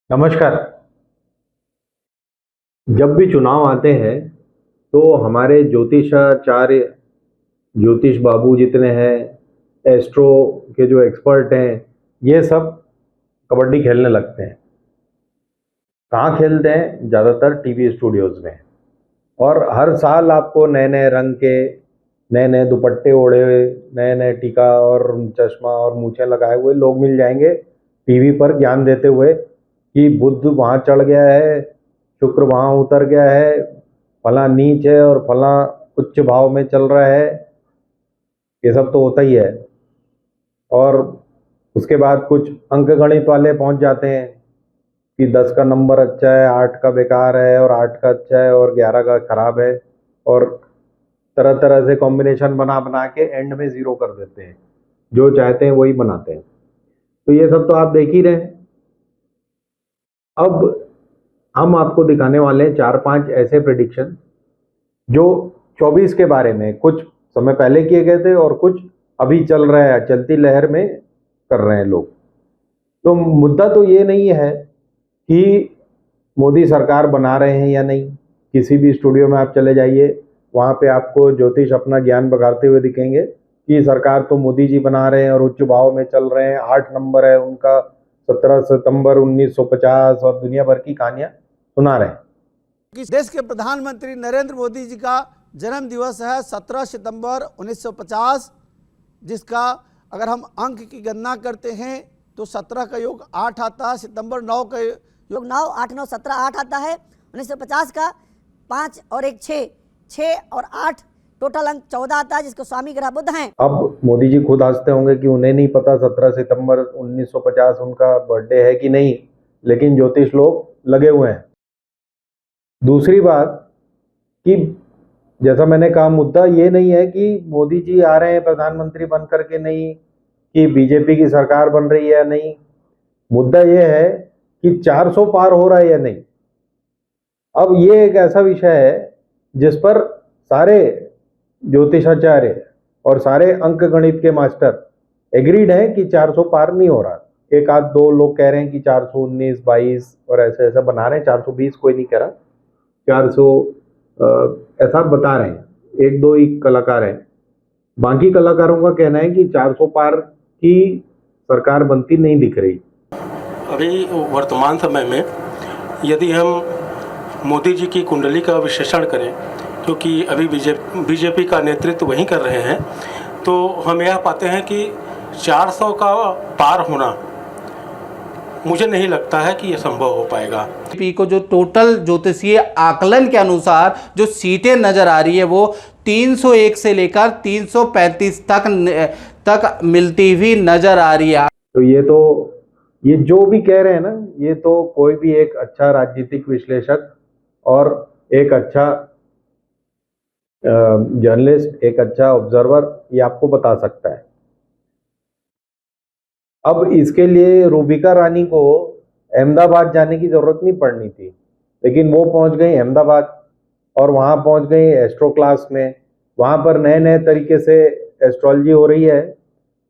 नमस्कार। जब भी चुनाव आते हैं तो हमारे ज्योतिषाचार्य ज्योतिष बाबू जितने हैं, एस्ट्रो के जो एक्सपर्ट हैं, ये सब कबड्डी खेलने लगते हैं। कहाँ खेलते हैं? ज़्यादातर टीवी स्टूडियोज़ में। और हर साल आपको नए नए रंग के नए नए दुपट्टे ओढ़े हुए, नए नए टीका और चश्मा और मूछें लगाए हुए लोग मिल जाएंगे टीवी पर ज्ञान देते हुए कि बुध वहाँ चढ़ गया है, शुक्र वहाँ उतर गया है, फला नीच है और फला उच्च भाव में चल रहा है। ये सब तो होता ही है। और उसके बाद कुछ अंक गणित वाले पहुंच जाते हैं कि 10 का नंबर अच्छा है, 8 का बेकार है और 8 का अच्छा है और 11 का खराब है, और तरह तरह से कॉम्बिनेशन बना बना के एंड में ज़ीरो कर देते हैं। जो चाहते हैं वही बनाते हैं। तो ये सब तो आप देख ही रहे हैं। अब हम आपको दिखाने वाले हैं 4-5 ऐसे प्रेडिक्शन जो 24 के बारे में कुछ समय पहले किए गए थे और कुछ अभी चल रहा है, चलती लहर में कर रहे हैं लोग। तो मुद्दा तो ये नहीं है कि मोदी सरकार बना रहे हैं या नहीं। किसी भी स्टूडियो में आप चले जाइए, वहाँ पे आपको ज्योतिष अपना ज्ञान बघारते हुए दिखेंगे कि सरकार तो मोदी जी बना रहे हैं और उच्च भाव में चल रहे हैं, 8 नंबर है उनका, 17 सितंबर 1950 और दुनिया भर की कहानियां सुना रहे हैं। देश के प्रधानमंत्री नरेंद्र मोदी जी का जन्म दिवस है 17 सितंबर 1950, जिसका अगर हम अंक की गणना करते हैं तो 17 का योग 8 आता है, सितंबर 9 का योग 9, 8, 9, 17, 8 आता है। 1950 का 5 और 1 6, 6 और 8 टोटल अंक 14 आता है, जिसको स्वामी ग्रह बुध हैं। अब मोदी जी खुद हंसते होंगे कि उन्हें नहीं पता 17 सितंबर 1950 उनका बर्थडे है कि नहीं, लेकिन ज्योतिष लोग लगे हुए हैं। दूसरी बात कि जैसा मैंने कहा, मुद्दा ये नहीं है कि मोदी जी आ रहे हैं प्रधानमंत्री बन करके, नहीं कि बीजेपी की सरकार बन रही है या नहीं। मुद्दा ये है कि 400 पार हो रहा है या नहीं। अब ये एक ऐसा विषय है जिस पर सारे ज्योतिषाचार्य और सारे अंक गणित के मास्टर एग्रीड हैं कि 400 पार नहीं हो रहा। एक आध दो लोग कह रहे हैं कि 419, 22 और ऐसे ऐसा बना रहे हैं। 420 कोई नहीं कह रहा, 400 ऐसा बता रहे हैं। एक दो ही कलाकार हैं। बाकी कलाकारों का कहना है कि 400 पार की सरकार बनती नहीं दिख रही। अभी वर्तमान समय में यदि हम मोदी जी की कुंडली का विश्लेषण करें, क्योंकि अभी बीजेपी का नेतृत्व वही कर रहे हैं, तो हम यह पाते हैं कि 400 का पार होना मुझे नहीं लगता है कि यह संभव हो पाएगा। बीजेपी को जो टोटल ज्योतिषीय आकलन के अनुसार जो सीटें नजर आ रही है वो 301 से लेकर 335 तक मिलती हुई नजर आ रही है। तो ये जो भी कह रहे हैं ना, ये तो कोई भी एक अच्छा राजनीतिक विश्लेषक और एक अच्छा जर्नलिस्ट, एक अच्छा ऑब्जर्वर ये आपको बता सकता है। अब इसके लिए रूबिका रानी को अहमदाबाद जाने की जरूरत नहीं पड़नी थी, लेकिन वो पहुंच गई अहमदाबाद और वहां पहुंच गई एस्ट्रो क्लास में। वहां पर नए नए तरीके से एस्ट्रोलॉजी हो रही है,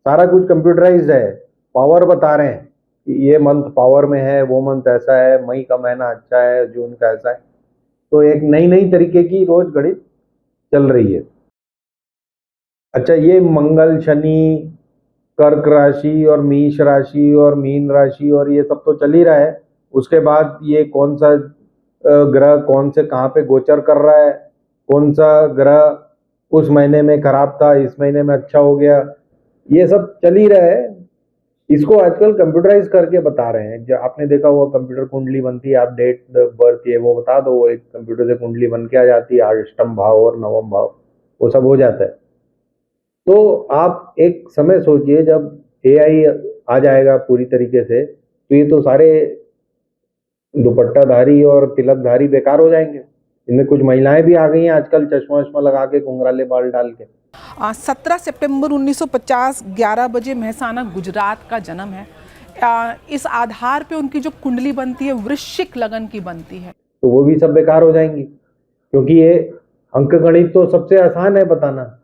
सारा कुछ कंप्यूटराइज्ड है। पावर बता रहे हैं कि ये मंथ पावर में है, वो मंथ ऐसा है, मई का महीना अच्छा है, जून का ऐसा है। तो एक नई नई तरीके की रोज गणित चल रही है। अच्छा, ये मंगल, शनि, कर्क राशि और मेष राशि और मीन राशि और ये सब तो चल ही रहा है। उसके बाद ये कौन सा ग्रह कौन से कहाँ पे गोचर कर रहा है, कौन सा ग्रह उस महीने में खराब था, इस महीने में अच्छा हो गया, ये सब चल ही रहा है। इसको आजकल कंप्यूटराइज करके बता रहे हैं। जो आपने देखा हुआ कंप्यूटर कुंडली बनती है, आप डेट बर्थ ये वो बता दो, वो एक कंप्यूटर से कुंडली बन के आ जाती है, अष्टम भाव और नवम भाव वो सब हो जाता है। तो आप एक समय सोचिए, जब एआई आ जाएगा पूरी तरीके से, तो ये तो सारे दुपट्टाधारी और तिलकधारी बेकार हो जाएंगे। इनमें कुछ महिलाएं भी आ गई हैं आजकल, चश्मा वश्मा लगा के, घुंघराले बाल डाल के। 17 सितंबर 1950 11 बजे मेहसाना गुजरात का जन्म है। इस आधार पे उनकी जो कुंडली बनती है वृश्चिक लगन की बनती है, तो वो भी सब बेकार हो जाएंगी, क्योंकि ये अंक गणित तो सबसे आसान है बताना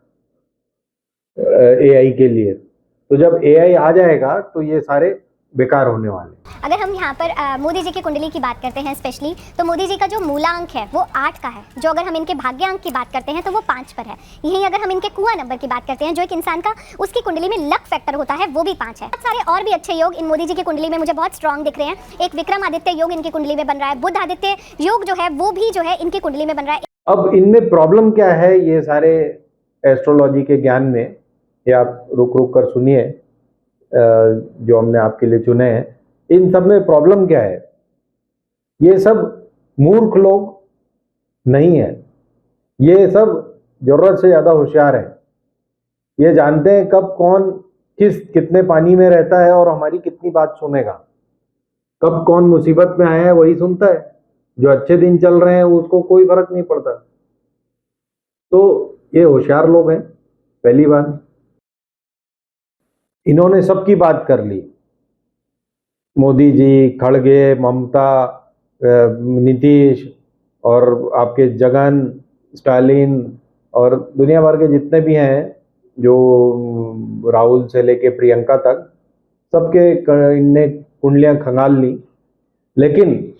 एआई के लिए। तो जब एआई आ जाएगा तो ये सारे बेकार होने वाले। अगर हम यहाँ पर मोदी जी की कुंडली की बात करते हैं स्पेशली, तो मोदी जी का जो मूलांक है वो 8 का है। जो अगर हम इनके भाग्यांक की बात करते हैं तो वो 5 पर है। यहीं अगर हम इनके कुआं नंबर की बात करते हैं, जो एक इंसान का उसकी कुंडली में लक फैक्टर होता है, वो भी 5 है। बहुत सारे और भी अच्छे योग इन मोदी जी की कुंडली में मुझे बहुत स्ट्रॉन्ग दिख रहे हैं। एक विक्रमादित्य योग इनकी कुंडली में बन रहा है, बुध आदित्य योग जो है वो भी जो है इनकी कुंडली में बन रहा है। अब इनमें प्रॉब्लम क्या है, ये सारे एस्ट्रोलॉजी के ज्ञान में, ये आप रुक रुक कर सुनिए जो हमने आपके लिए चुने हैं। इन सब में प्रॉब्लम क्या है, ये सब मूर्ख लोग नहीं है, ये सब जरूरत से ज्यादा होशियार हैं। ये जानते हैं कब कौन कितने पानी में रहता है और हमारी कितनी बात सुनेगा। कब कौन मुसीबत में आया है वही सुनता है, जो अच्छे दिन चल रहे हैं उसको कोई फर्क नहीं पड़ता। तो ये होशियार लोग हैं। पहली बात, इन्होंने सबकी बात कर ली, मोदी जी, खड़गे, ममता, नीतीश और आपके जगन, स्टालिन और दुनिया भर के जितने भी हैं, जो राहुल से लेके प्रियंका तक, सबके इनने कुंडलियां खंगाल ली। लेकिन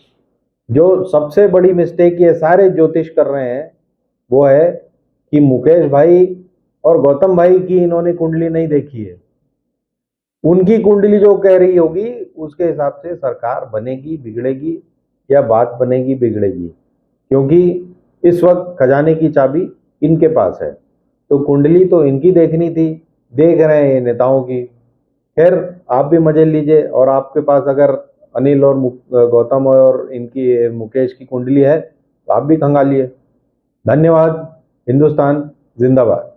जो सबसे बड़ी मिस्टेक ये सारे ज्योतिष कर रहे हैं वो है कि मुकेश भाई और गौतम भाई की इन्होंने कुंडली नहीं देखी है। उनकी कुंडली जो कह रही होगी उसके हिसाब से सरकार बनेगी बिगड़ेगी, या बात बनेगी बिगड़ेगी, क्योंकि इस वक्त खजाने की चाबी इनके पास है। तो कुंडली तो इनकी देखनी थी, देख रहे हैं ये नेताओं की। खैर, आप भी मजे लीजिए, और आपके पास अगर अनिल और गौतम और इनकी मुकेश की कुंडली है तो आप भी खंगालिए। धन्यवाद। हिंदुस्तान जिंदाबाद।